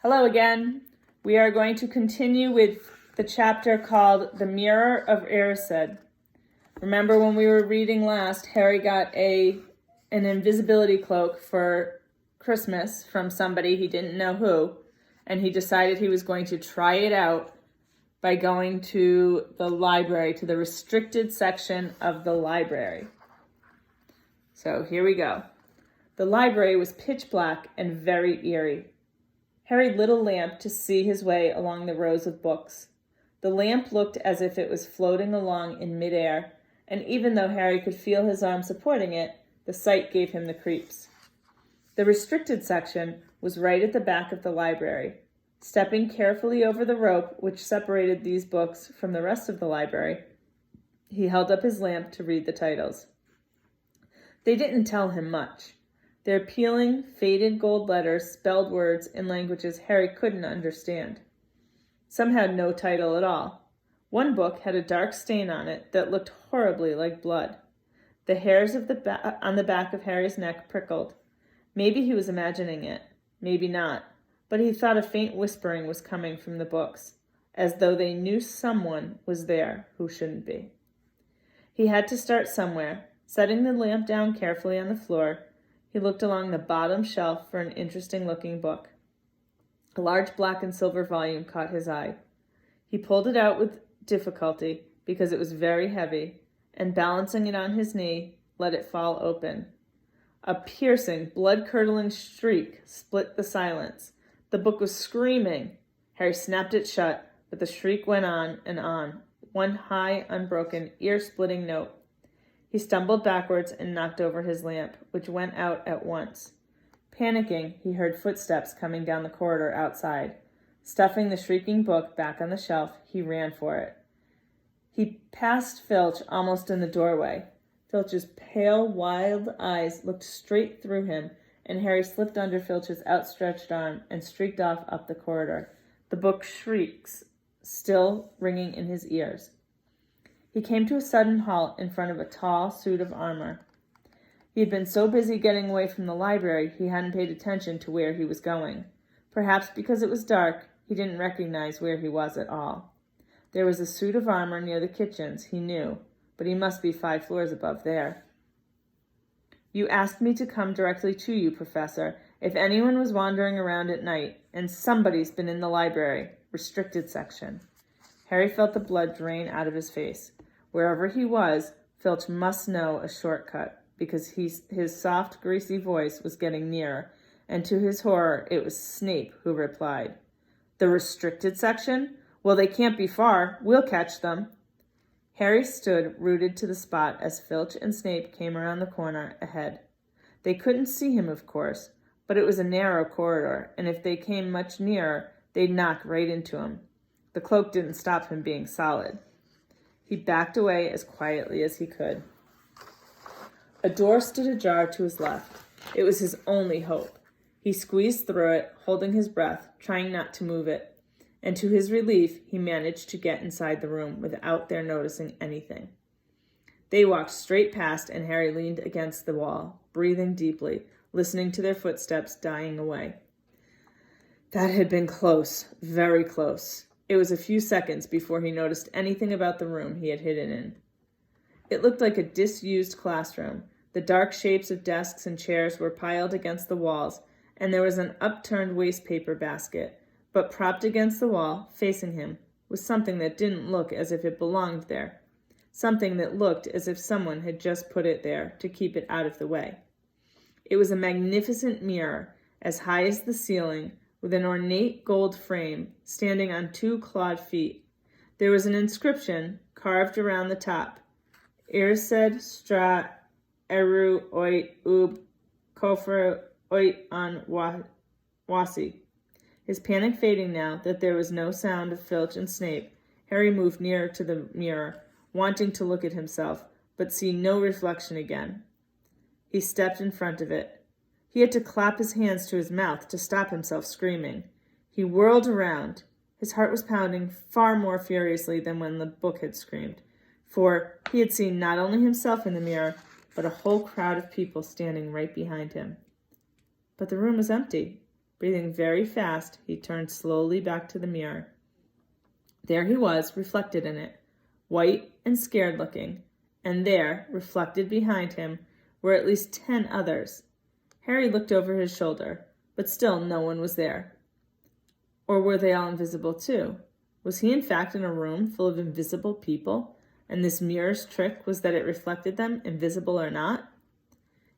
Hello again. We are going to continue with the chapter called The Mirror of Erised. Remember when we were reading last, Harry got an invisibility cloak for Christmas from somebody he didn't know who, and he decided he was going to try it out by going to the library, to the restricted section of the library. So here we go. The library was pitch black and very eerie. Harry lit a lamp to see his way along the rows of books. The lamp looked as if it was floating along in midair, and even though Harry could feel his arm supporting it, the sight gave him the creeps. The restricted section was right at the back of the library. Stepping carefully over the rope which separated these books from the rest of the library, he held up his lamp to read the titles. They didn't tell him much. Their peeling, faded gold letters spelled words in languages Harry couldn't understand. Some had no title at all. One book had a dark stain on it that looked horribly like blood. The hairs on the back of Harry's neck prickled. Maybe he was imagining it, maybe not, but he thought a faint whispering was coming from the books, as though they knew someone was there who shouldn't be. He had to start somewhere. Setting the lamp down carefully on the floor, he looked along the bottom shelf for an interesting-looking book. A large black and silver volume caught his eye. He pulled it out with difficulty because it was very heavy, and balancing it on his knee, let it fall open. A piercing, blood-curdling shriek split the silence. The book was screaming. Harry snapped it shut, but the shriek went on and on, one high, unbroken, ear-splitting note. He stumbled backwards and knocked over his lamp, which went out at once. Panicking, he heard footsteps coming down the corridor outside. Stuffing the shrieking book back on the shelf, he ran for it. He passed Filch almost in the doorway. Filch's pale, wild eyes looked straight through him, and Harry slipped under Filch's outstretched arm and streaked off up the corridor, the book's shrieks still ringing in his ears. He came to a sudden halt in front of a tall suit of armor. He had been so busy getting away from the library he hadn't paid attention to where he was going. Perhaps because it was dark, he didn't recognize where he was at all. There was a suit of armor near the kitchens, he knew, but he must be 5 floors above there. You asked me to come directly to you, Professor, if anyone was wandering around at night, and somebody's been in the library, restricted section. Harry felt the blood drain out of his face. Wherever he was, Filch must know a shortcut, because his soft, greasy voice was getting nearer, and to his horror, it was Snape who replied. The restricted section? Well, they can't be far. We'll catch them. Harry stood rooted to the spot as Filch and Snape came around the corner ahead. They couldn't see him, of course, but it was a narrow corridor, and if they came much nearer, they'd knock right into him. The cloak didn't stop him being solid. He backed away as quietly as he could. A door stood ajar to his left. It was his only hope. He squeezed through it, holding his breath, trying not to move it. And to his relief, he managed to get inside the room without their noticing anything. They walked straight past, and Harry leaned against the wall, breathing deeply, listening to their footsteps dying away. That had been close, very close. It was a few seconds before he noticed anything about the room he had hidden in. It looked like a disused classroom. The dark shapes of desks and chairs were piled against the walls, and there was an upturned wastepaper basket. But propped against the wall, facing him, was something that didn't look as if it belonged there. Something that looked as if someone had just put it there to keep it out of the way. It was a magnificent mirror, as high as the ceiling, with an ornate gold frame standing on 2 clawed feet. There was an inscription carved around the top. Erised stra eru oit ub kofra oit an wasi. His panic fading now that there was no sound of Filch and Snape, Harry moved nearer to the mirror, wanting to look at himself, but see no reflection again. He stepped in front of it. He had to clap his hands to his mouth to stop himself screaming. He whirled around. His heart was pounding far more furiously than when the book had screamed, for he had seen not only himself in the mirror, but a whole crowd of people standing right behind him. But the room was empty. Breathing very fast, he turned slowly back to the mirror. There he was, reflected in it, white and scared looking, and there, reflected behind him, were at least 10 others. Harry looked over his shoulder, but still no one was there. Or were they all invisible too? Was he in fact in a room full of invisible people, and this mirror's trick was that it reflected them, invisible or not?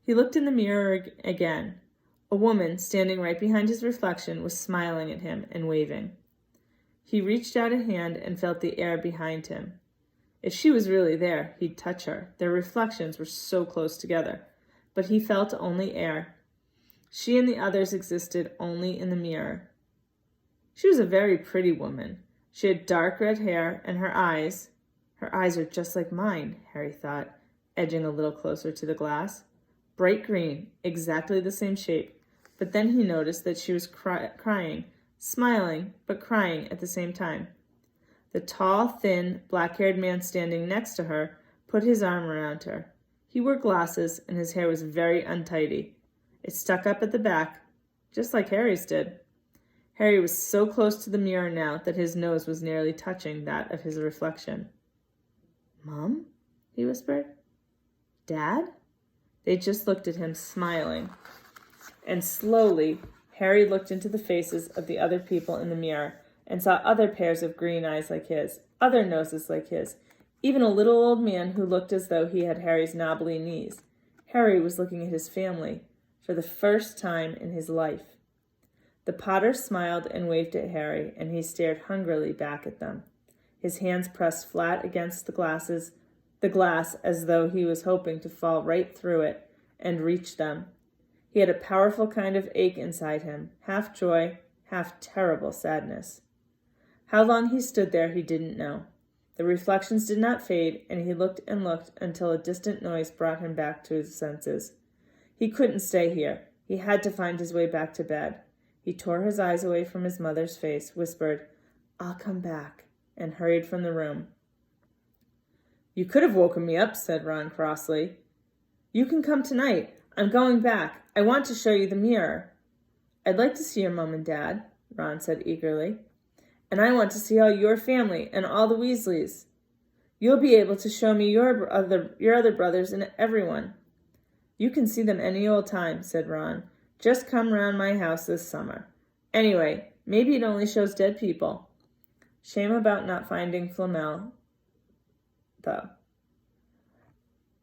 He looked in the mirror again. A woman, standing right behind his reflection, was smiling at him and waving. He reached out a hand and felt the air behind him. If she was really there, he'd touch her. Their reflections were so close together. But he felt only air. She and the others existed only in the mirror. She was a very pretty woman. She had dark red hair, and her eyes are just like mine, Harry thought, edging a little closer to the glass. Bright green, exactly the same shape. But then he noticed that she was crying, smiling, but crying at the same time. The tall, thin, black-haired man standing next to her put his arm around her. He wore glasses, and his hair was very untidy. It stuck up at the back, just like Harry's did. Harry was so close to the mirror now that his nose was nearly touching that of his reflection. "Mom?" he whispered. "Dad?" They just looked at him, smiling. And slowly, Harry looked into the faces of the other people in the mirror and saw other pairs of green eyes like his, other noses like his, even a little old man who looked as though he had Harry's knobbly knees. Harry was looking at his family for the first time in his life. The Potter smiled and waved at Harry, and he stared hungrily back at them, his hands pressed flat against the glass as though he was hoping to fall right through it and reach them. He had a powerful kind of ache inside him, half joy, half terrible sadness. How long he stood there he didn't know. The reflections did not fade, and he looked and looked until a distant noise brought him back to his senses. He couldn't stay here. He had to find his way back to bed. He tore his eyes away from his mother's face, whispered, "I'll come back," and hurried from the room. "You could have woken me up," said Ron crossly. "You can come tonight. I'm going back. I want to show you the mirror." "I'd like to see your mom and dad," Ron said eagerly. "And I want to see all your family and all the Weasleys. You'll be able to show me your other brothers and everyone." "You can see them any old time," said Ron. "Just come round my house this summer. Anyway, maybe it only shows dead people." Shame about not finding Flamel, though.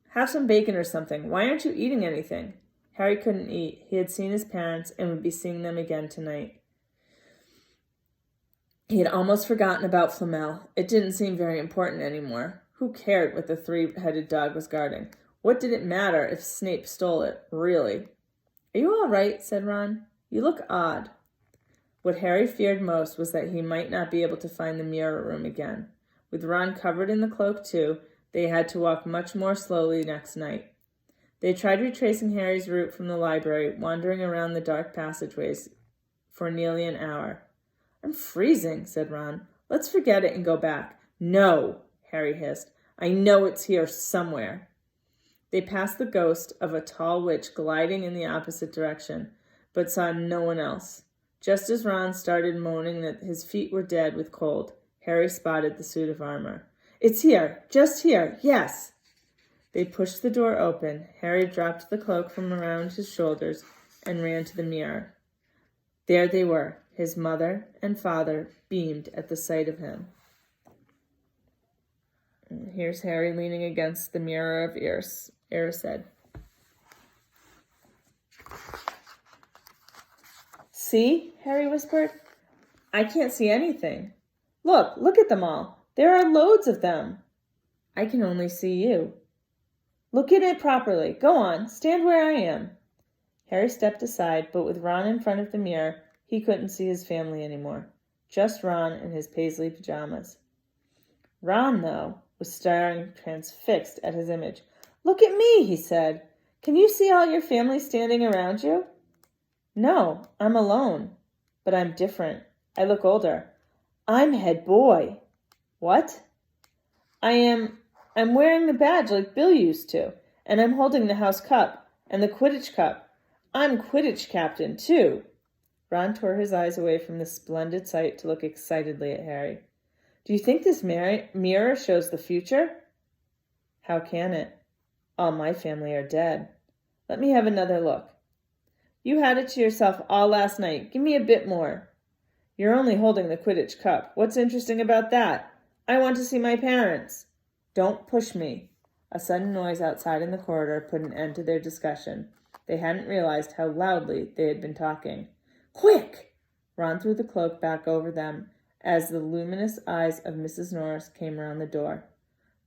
"Have some bacon or something. Why aren't you eating anything?" Harry couldn't eat. He had seen his parents and would be seeing them again tonight. He had almost forgotten about Flamel. It didn't seem very important anymore. Who cared what the three-headed dog was guarding? What did it matter if Snape stole it, really? "Are you all right?" said Ron. "You look odd." What Harry feared most was that he might not be able to find the mirror room again. With Ron covered in the cloak, too, they had to walk much more slowly next night. They tried retracing Harry's route from the library, wandering around the dark passageways for nearly an hour. "I'm freezing," said Ron. "Let's forget it and go back." "No," Harry hissed. "I know it's here somewhere." They passed the ghost of a tall witch gliding in the opposite direction, but saw no one else. Just as Ron started moaning that his feet were dead with cold, Harry spotted the suit of armor. "It's here, just here, yes!" They pushed the door open. Harry dropped the cloak from around his shoulders and ran to the mirror. There they were. His mother and father beamed at the sight of him. And here's Harry leaning against the mirror of Erised. "See?" Harry whispered. "I can't see anything. Look at them all. There are loads of them." "I can only see you." "Look at it properly. Go on, stand where I am." Harry stepped aside, but with Ron in front of the mirror, he couldn't see his family anymore. Just Ron in his paisley pajamas. Ron, though, was staring transfixed at his image. "Look at me," he said. "Can you see all your family standing around you?" "No, I'm alone. But I'm different. I look older. I'm head boy." "What?" I'm wearing the badge like Bill used to, and I'm holding the house cup and the Quidditch cup. I'm Quidditch captain, too." Ron tore his eyes away from the splendid sight to look excitedly at Harry. Do you think this mirror shows the future? How can it? All my family are dead. Let me have another look. You had it to yourself all last night. Give me a bit more. You're only holding the Quidditch cup. What's interesting about that? I want to see my parents. Don't push me. A sudden noise outside in the corridor put an end to their discussion. They hadn't realized how loudly they had been talking. Quick! Ron threw the cloak back over them as the luminous eyes of Mrs. Norris came around the door.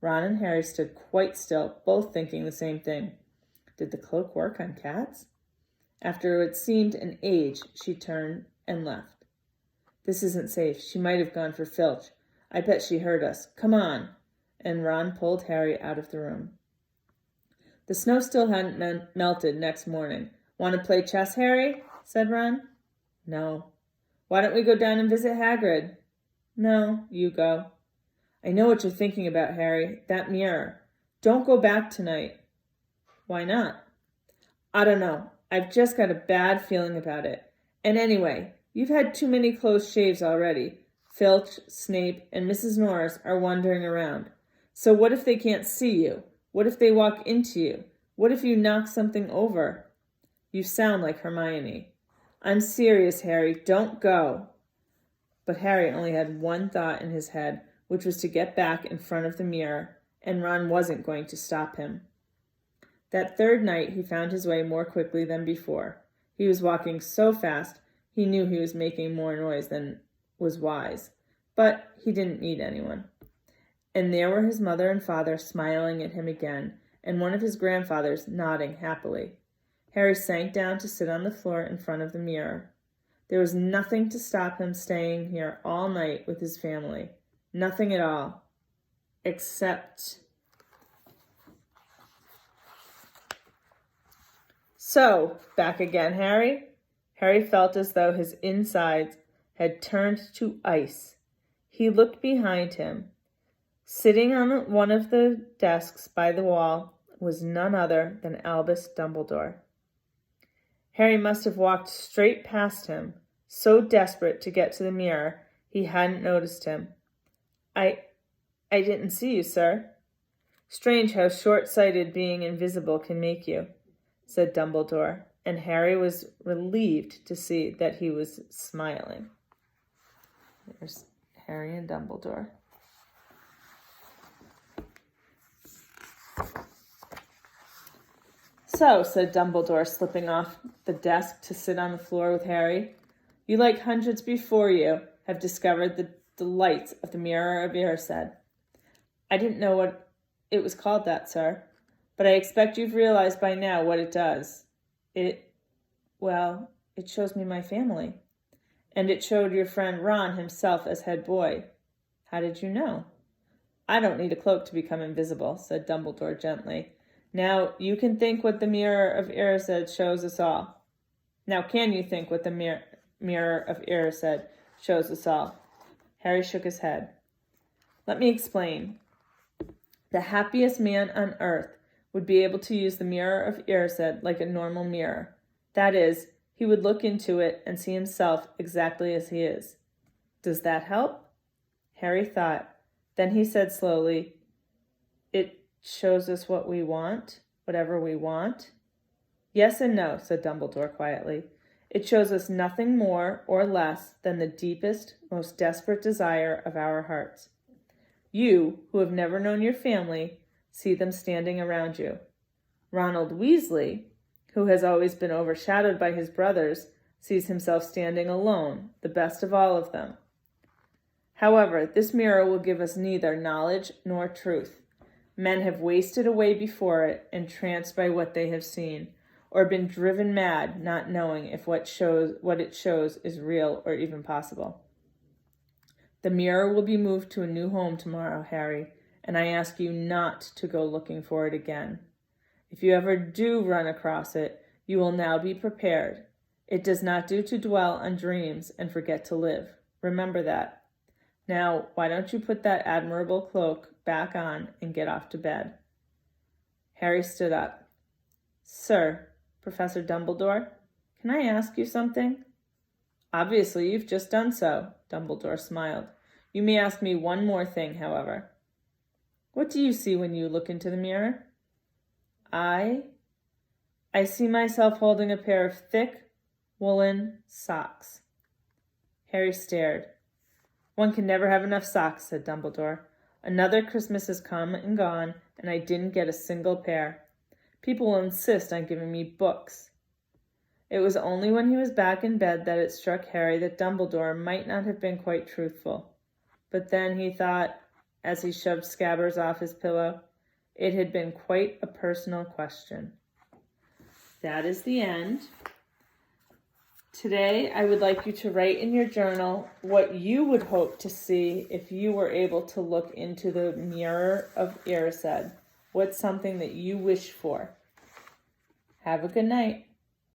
Ron and Harry stood quite still, both thinking the same thing. Did the cloak work on cats? After what seemed an age, she turned and left. This isn't safe. She might have gone for Filch. I bet she heard us. Come on. And Ron pulled Harry out of the room. The snow still hadn't melted next morning. Want to play chess, Harry? Said Ron. No. Why don't we go down and visit Hagrid? No, you go. I know what you're thinking about, Harry. That mirror. Don't go back tonight. Why not? I don't know. I've just got a bad feeling about it. And anyway, you've had too many close shaves already. Filch, Snape, and Mrs. Norris are wandering around. So what if they can't see you? What if they walk into you? What if you knock something over? You sound like Hermione. I'm serious, Harry. Don't go. But Harry only had one thought in his head, which was to get back in front of the mirror, and Ron wasn't going to stop him. That third night he found his way more quickly than before. He was walking so fast he knew he was making more noise than was wise, but he didn't need anyone. And there were his mother and father smiling at him again, and one of his grandfathers nodding happily. Harry sank down to sit on the floor in front of the mirror. There was nothing to stop him staying here all night with his family. Nothing at all. Except... So, back again, Harry? Harry felt as though his insides had turned to ice. He looked behind him. Sitting on one of the desks by the wall was none other than Albus Dumbledore. Harry must have walked straight past him, so desperate to get to the mirror he hadn't noticed him. I didn't see you, sir. Strange how short-sighted being invisible can make you, said Dumbledore, and Harry was relieved to see that he was smiling. There's Harry and Dumbledore. So, said Dumbledore, slipping off the desk to sit on the floor with Harry, you, like hundreds before you, have discovered the delights of the Mirror of Erised. I didn't know what it was called that, sir, but I expect you've realized by now what it does. It shows me my family. And it showed your friend Ron himself as head boy. How did you know? I don't need a cloak to become invisible, said Dumbledore gently. Now, you can think what the Mirror of Erised shows us all. Now, can you think what the Mirror of Erised shows us all? Harry shook his head. Let me explain. The happiest man on earth would be able to use the Mirror of Erised like a normal mirror. That is, he would look into it and see himself exactly as he is. Does that help? Harry thought. Then he said slowly, It shows us what we want, whatever we want. Yes and no, said Dumbledore quietly. It shows us nothing more or less than the deepest, most desperate desire of our hearts. You, who have never known your family, see them standing around you. Ronald Weasley, who has always been overshadowed by his brothers, sees himself standing alone, the best of all of them. However, this mirror will give us neither knowledge nor truth. Men have wasted away before it, entranced by what they have seen, or been driven mad, not knowing if what it shows is real or even possible. The mirror will be moved to a new home tomorrow, Harry, and I ask you not to go looking for it again. If you ever do run across it, you will now be prepared. It does not do to dwell on dreams and forget to live. Remember that. Now, why don't you put that admirable cloak back on and get off to bed? Harry stood up. Sir, Professor Dumbledore, can I ask you something? Obviously, you've just done so, Dumbledore smiled. You may ask me one more thing, however. What do you see when you look into the mirror? I see myself holding a pair of thick, woolen socks. Harry stared. One can never have enough socks, said Dumbledore. Another Christmas has come and gone, and I didn't get a single pair. People will insist on giving me books. It was only when he was back in bed that it struck Harry that Dumbledore might not have been quite truthful. But then he thought, as he shoved Scabbers off his pillow, it had been quite a personal question. That is the end. Today, I would like you to write in your journal what you would hope to see if you were able to look into the mirror of Erised. What's something that you wish for? Have a good night.